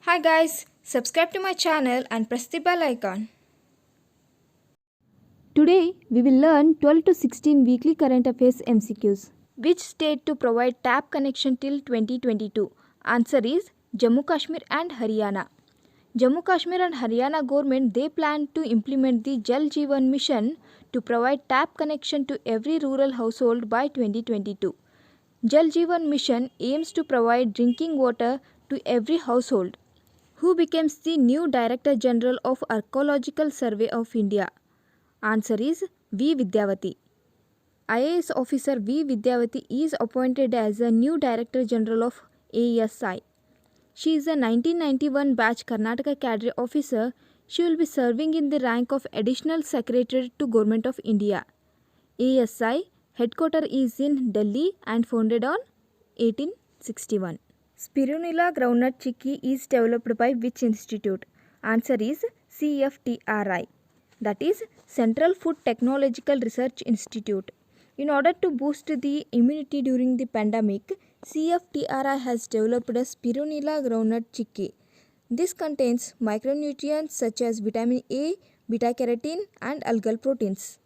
Hi guys, subscribe to my channel and press the bell icon. Today we will learn 12 to 16 weekly current affairs MCQs. Which state to provide tap connection till 2022? Answer is Jammu Kashmir and Haryana. Jammu Kashmir and Haryana government they plan to implement the Jal Jeevan mission to provide tap connection to every rural household by 2022. Jal Jeevan mission aims to provide drinking water to every household. Who becomes the new Director General of Archaeological Survey of India? Answer is V. Vidyavati. IAS officer V. Vidyavati is appointed as a new Director General of ASI. She is a 1991 batch Karnataka cadre officer. She will be serving in the rank of Additional Secretary to Government of India. ASI headquarters is in Delhi and founded on 1861. Spirulina groundnut chicky is developed by which institute? Answer is CFTRI. That is Central Food Technological Research Institute. In order to boost the immunity during the pandemic, CFTRI has developed a spirulina groundnut chicky. This contains micronutrients such as vitamin A, beta carotene, and algal proteins.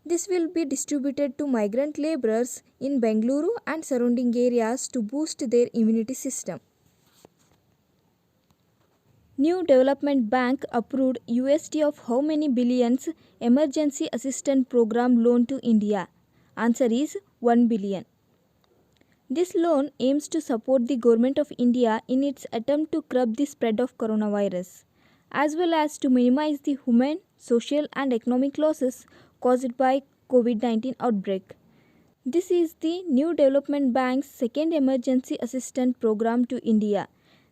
This will be distributed to migrant laborers in Bengaluru and surrounding areas to boost their immunity system. New Development Bank approved USD of how many billions emergency assistance program loan to India? Answer is 1 billion. This loan aims to support the government of India in its attempt to curb the spread of coronavirus, as well as to minimize the human, social and economic losses caused by COVID-19 outbreak. This is the New Development Bank's second emergency assistance program to India.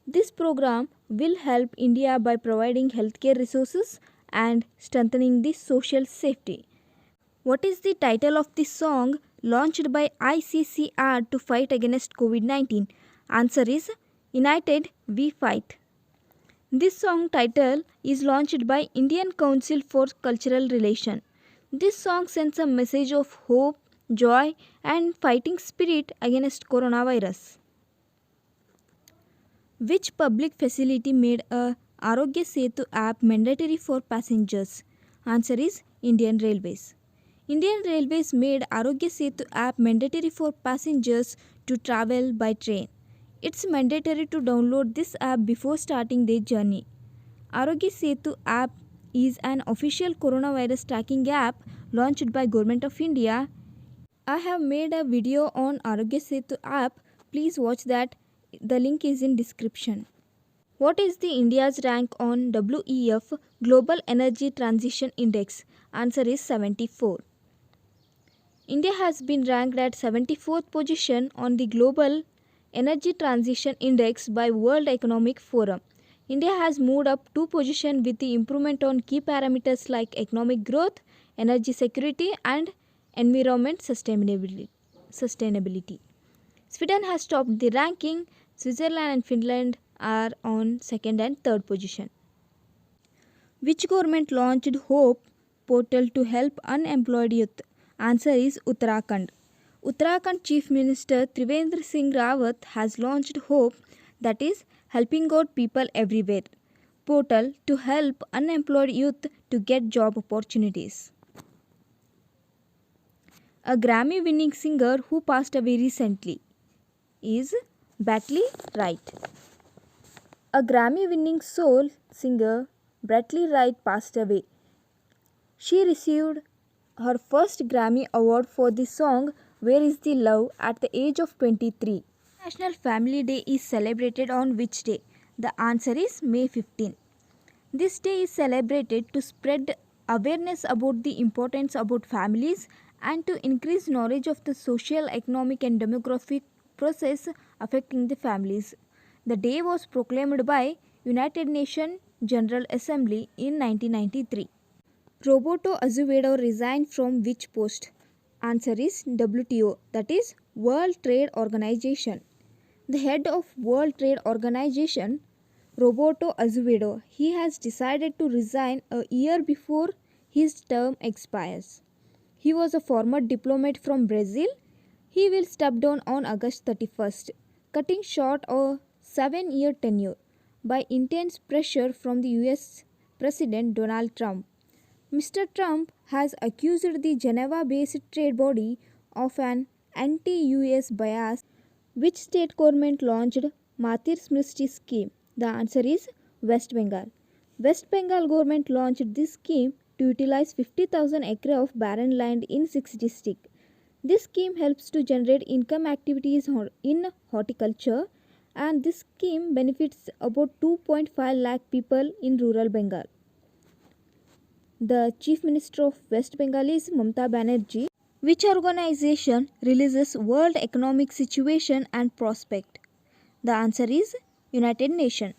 This program will help India by providing healthcare resources and strengthening the social safety. What is the title of the song launched by ICCR to fight against COVID-19? Answer is United We Fight. This song title is launched by Indian Council for Cultural Relation. This song sends a message of hope, joy and fighting spirit against coronavirus. Which public facility made a Arogya Setu app mandatory for passengers? Answer is Indian Railways. Indian Railways made Arogya Setu app mandatory for passengers to travel by train. It's mandatory to download this app before starting their journey. Arogya Setu app is an official coronavirus tracking app launched by Government of India. I have made a video on Arogya Setu app. Please watch that. The link is in description. What is the India's rank on WEF Global Energy Transition Index? Answer is 74. India has been ranked at 74th position on the Global Energy Transition Index by World Economic Forum. India has moved up 2 positions with the improvement on key parameters like economic growth, energy security and environment sustainability. Sweden has topped the ranking. Switzerland and Finland are on 2nd and 3rd position. Which government launched Hope portal to help unemployed youth? Answer is Uttarakhand. Uttarakhand Chief Minister Trivendra Singh Rawat has launched Hope, that is Helping Out People Everywhere portal to help unemployed youth to get job opportunities. A Grammy winning singer who passed away recently is Bartley Wright. A Grammy winning soul singer Bartley Wright passed away. She received her first Grammy Award for the song Where Is the Love at the age of 23. National Family Day is celebrated on which day? The answer is May 15. This day is celebrated to spread awareness about the importance about families and to increase knowledge of the social, economic and demographic process affecting the families. The day was proclaimed by United Nations General Assembly in 1993. Roberto Azevedo resigned from which post? Answer is WTO, that is World Trade Organization. The head of World Trade Organization, Roberto Azevedo, he has decided to resign a year before his term expires. He was a former diplomat from Brazil. He will step down on August 31st, cutting short a 7-year tenure. by intense pressure from the US President Donald Trump. Mr. Trump has accused the Geneva based trade body of an anti US bias. Which state government launched Matir Smriti scheme? The answer is West Bengal. West Bengal government launched this scheme to utilize 50,000 acres of barren land in 6 districts. This scheme helps to generate income activities in horticulture, and this scheme benefits about 2.5 lakh people in rural Bengal. The Chief Minister of West Bengal is Mamata Banerjee. Which organization releases World Economic Situation and Prospect? The answer is United Nations.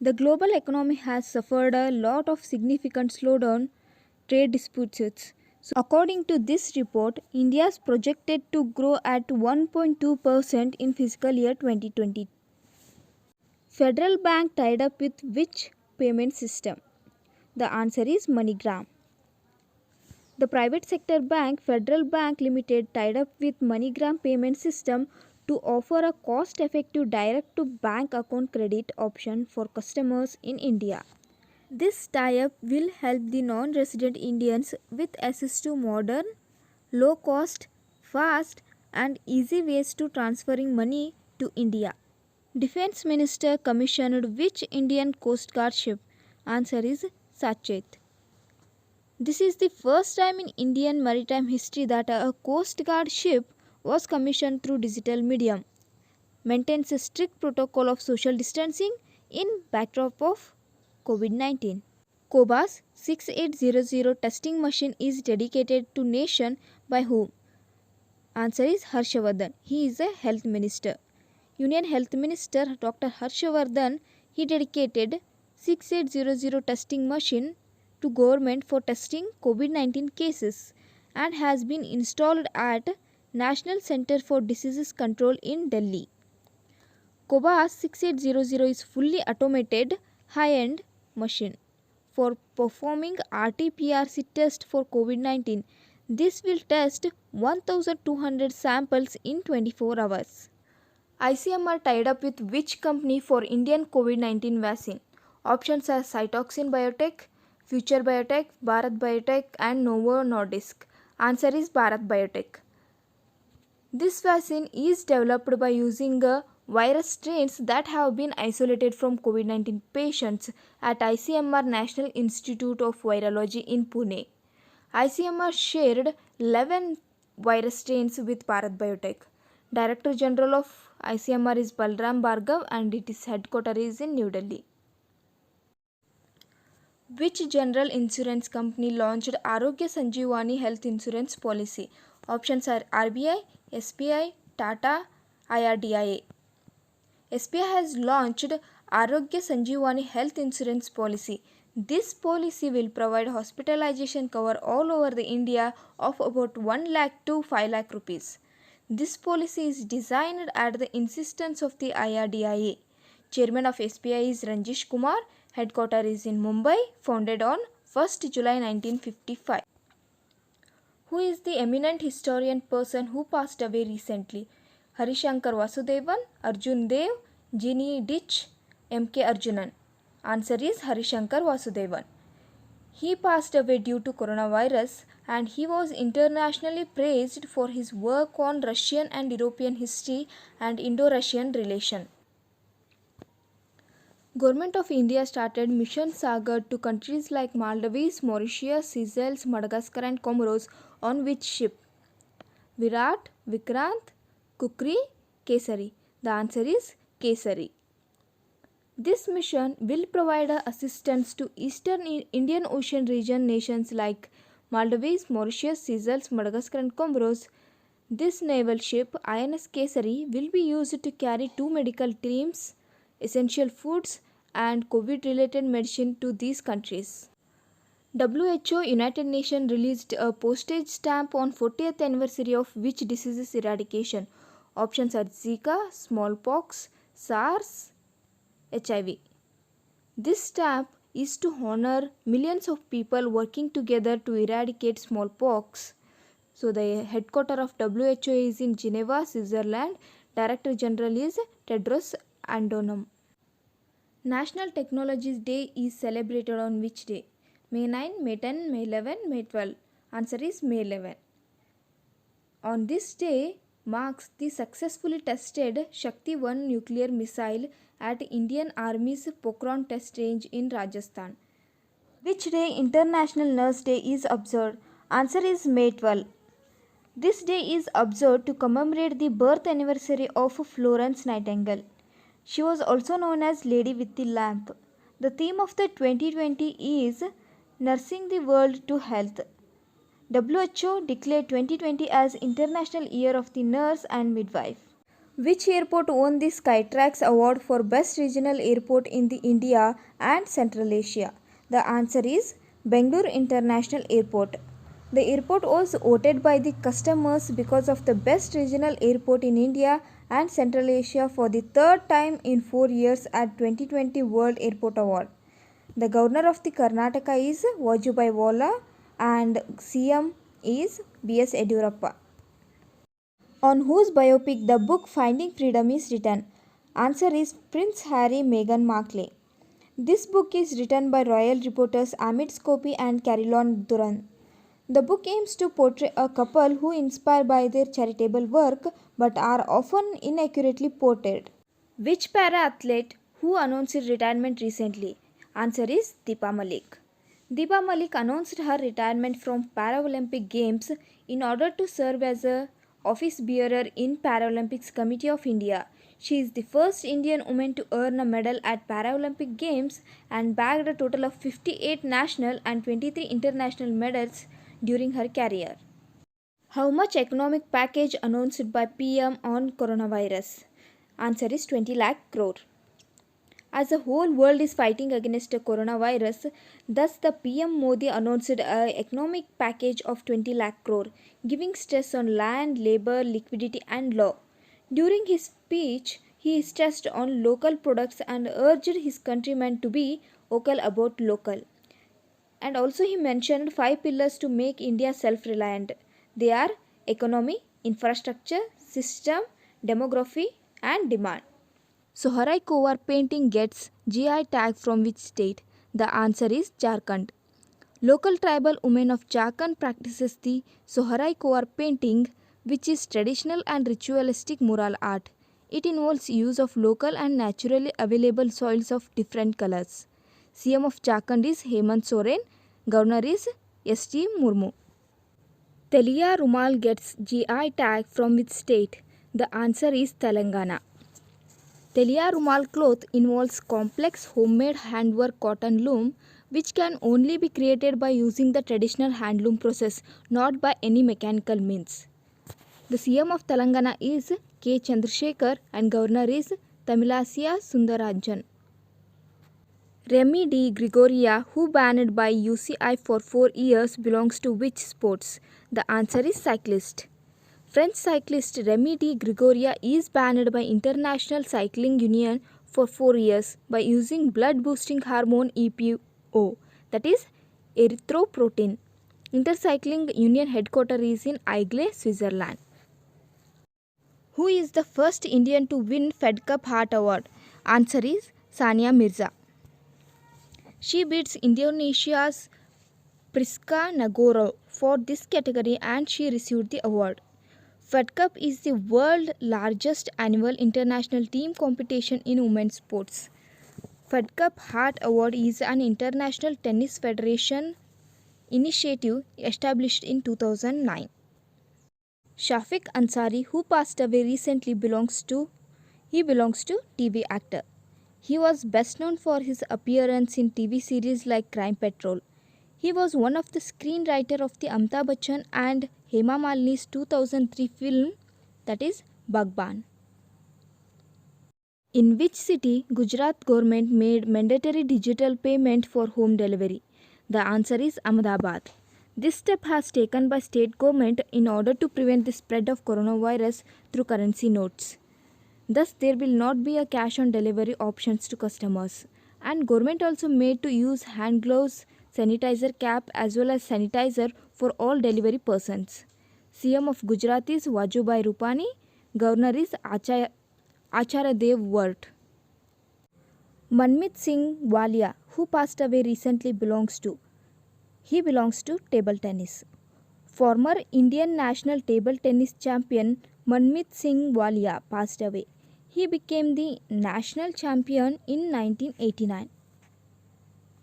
The global economy has suffered a lot of significant slowdown trade disputes. So, according to this report, India is projected to grow at 1.2% in fiscal year 2020. Federal Bank tied up with which payment system? The answer is MoneyGram. The private sector bank Federal Bank Limited tied up with MoneyGram payment system to offer a cost-effective direct-to-bank account credit option for customers in India. This tie-up will help the non-resident Indians with access to modern, low-cost, fast and easy ways to transferring money to India. Defense Minister commissioned which Indian Coast Guard ship? Answer is Sachet. This is the first time in Indian maritime history that a Coast Guard ship was commissioned through digital medium. Maintains a strict protocol of social distancing in backdrop of COVID-19. Cobas 6800 testing machine is dedicated to nation by whom? Answer is Harshavardhan. He is a health minister. Union Health Minister Dr. Harshavardhan, he dedicated 6800 testing machine to government for testing COVID-19 cases and has been installed at National Center for Diseases Control in Delhi. Cobas 6800 is fully automated high-end machine for performing RT-PCR test for COVID-19. This will test 1200 samples in 24 hours. ICMR tied up with which company for Indian COVID-19 vaccine? Options are Cytoxin Biotech, Future Biotech, Bharat Biotech and Novo Nordisk. Answer is Bharat Biotech. This vaccine is developed by using virus strains that have been isolated from COVID-19 patients at ICMR National Institute of Virology in Pune. ICMR shared 11 virus strains with Bharat Biotech. Director General of ICMR is Balram Bhargav and its headquarters is in New Delhi. Which general insurance company launched Arogya Sanjeevani health insurance policy? Options are RBI, SBI, Tata, IRDAI. SBI has launched Arogya Sanjeevani health insurance policy. This policy will provide hospitalization cover all over the India of about 1 lakh to 5 lakh rupees. This policy is designed at the insistence of the IRDAI. Chairman of SBI is Ranjish Kumar. Headquarters is in Mumbai, founded on 1st July 1955. Who is the eminent historian person who passed away recently? Harishankar Vasudevan, Arjun Dev, Ginny Ditch, M.K. Arjunan. Answer is Harishankar Vasudevan. He passed away due to coronavirus and he was internationally praised for his work on Russian and European history and Indo-Russian relation. Government of India started Mission Sagar to countries like Maldives, Mauritius, Seychelles, Madagascar and Comoros on which ship? Virat, Vikrant, Kukri, Kesari. The answer is Kesari. This mission will provide assistance to Eastern Indian Ocean region nations like Maldives, Mauritius, Seychelles, Madagascar and Comoros. This naval ship INS Kesari will be used to carry 2 medical teams, essential foods and COVID-related medicine to these countries. WHO United Nations released a postage stamp on 40th anniversary of which diseases eradication? Options are Zika, smallpox, SARS, HIV. This stamp is to honor millions of people working together to eradicate smallpox. So the headquarters of WHO is in Geneva, Switzerland. Director General is Tedros Adhanom. National Technologies Day is celebrated on which day? May 9, May 10, May 11, May 12. Answer is May 11. On this day marks the successfully tested Shakti-1 nuclear missile at Indian Army's Pokhran test range in Rajasthan. Which day International Nurse Day is observed? Answer is May 12. This day is observed to commemorate the birth anniversary of Florence Nightingale. She was also known as Lady with the Lamp. The theme of the 2020 is Nursing the World to Health. WHO declared 2020 as International Year of the Nurse and Midwife. Which airport won the Skytrax Award for Best Regional Airport in the India and Central Asia? The answer is Bangalore International Airport. The airport was voted by the customers because of the best regional airport in India and Central Asia for the third time in 4 years at 2020 World Airport Award. The governor of the Karnataka is Vajubhai Vala and CM is B.S. Yediyurappa. On whose biopic the book Finding Freedom is written? Answer is Prince Harry Meghan Markle. This book is written by royal reporters Amit Scopy and Caroline Duran. The book aims to portray a couple who inspire by their charitable work but are often inaccurately portrayed. Which para-athlete who announced retirement recently? Answer is Deepa Malik. Deepa Malik announced her retirement from Paralympic Games in order to serve as a office bearer in Paralympics Committee of India. She is the first Indian woman to earn a medal at Paralympic Games and bagged a total of 58 national and 23 international medals during her career. How much economic package announced by PM on coronavirus? Answer is 20 lakh crore. As the whole world is fighting against the coronavirus, thus the PM Modi announced an economic package of 20 lakh crore, giving stress on land, labor, liquidity and law. During his speech, he stressed on local products and urged his countrymen to be vocal about local. And also he mentioned 5 pillars to make India self-reliant. They are economy, infrastructure, system, demography and demand. Soharai Kowar painting gets GI tag from which state? The answer is Jharkhand. Local tribal women of Jharkhand practices the Soharai Kowar painting, which is traditional and ritualistic mural art. It involves use of local and naturally available soils of different colors. CM of Jharkhand is Hemant Soren, Governor is S.T. Murmu. Telia Rumal gets GI tag from which state? The answer is Telangana. Telia Rumal cloth involves complex homemade handwork cotton loom which can only be created by using the traditional handloom process, not by any mechanical means. The CM of Telangana is K. Chandrasekhar and Governor is Tamilsaia Sundarajan. Remy D. Gregoria, who banned by UCI for 4 years, belongs to which sports? The answer is cyclist. French cyclist Remy D. Gregoria is banned by International Cycling Union for 4 years by using blood-boosting hormone EPO, that is erythropoietin. Intercycling Union headquarters is in Aigle, Switzerland. Who is the first Indian to win Fed Cup Heart Award? Answer is Sania Mirza. She beats Indonesia's Priska Nagoro for this category and she received the award. Fed Cup is the world's largest annual international team competition in women's sports. Fed Cup Heart Award is an international tennis federation initiative established in 2009. Shafiq Ansari, who passed away recently, belongs to TV actor. He was best known for his appearance in TV series like Crime Patrol. He was one of the screenwriter of the Amitabh Bachchan and Hema Malini's 2003 film, that is Bhagban. In which city Gujarat government made mandatory digital payment for home delivery? The answer is Ahmedabad. This step has taken by state government in order to prevent the spread of coronavirus through currency notes. Thus, there will not be a cash on delivery options to customers. And government also made to use hand gloves, sanitizer cap as well as sanitizer for all delivery persons. CM of Gujarat is Vajubhai Rupani, Governor is Acharya Dev Vart. Manmeet Singh Walia, who passed away recently, belongs to table tennis. Former Indian national table tennis champion Manmeet Singh Walia passed away. He became the national champion in 1989.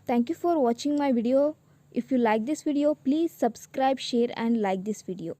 Thank you for watching my video. If you like this video, please subscribe, share and like this video.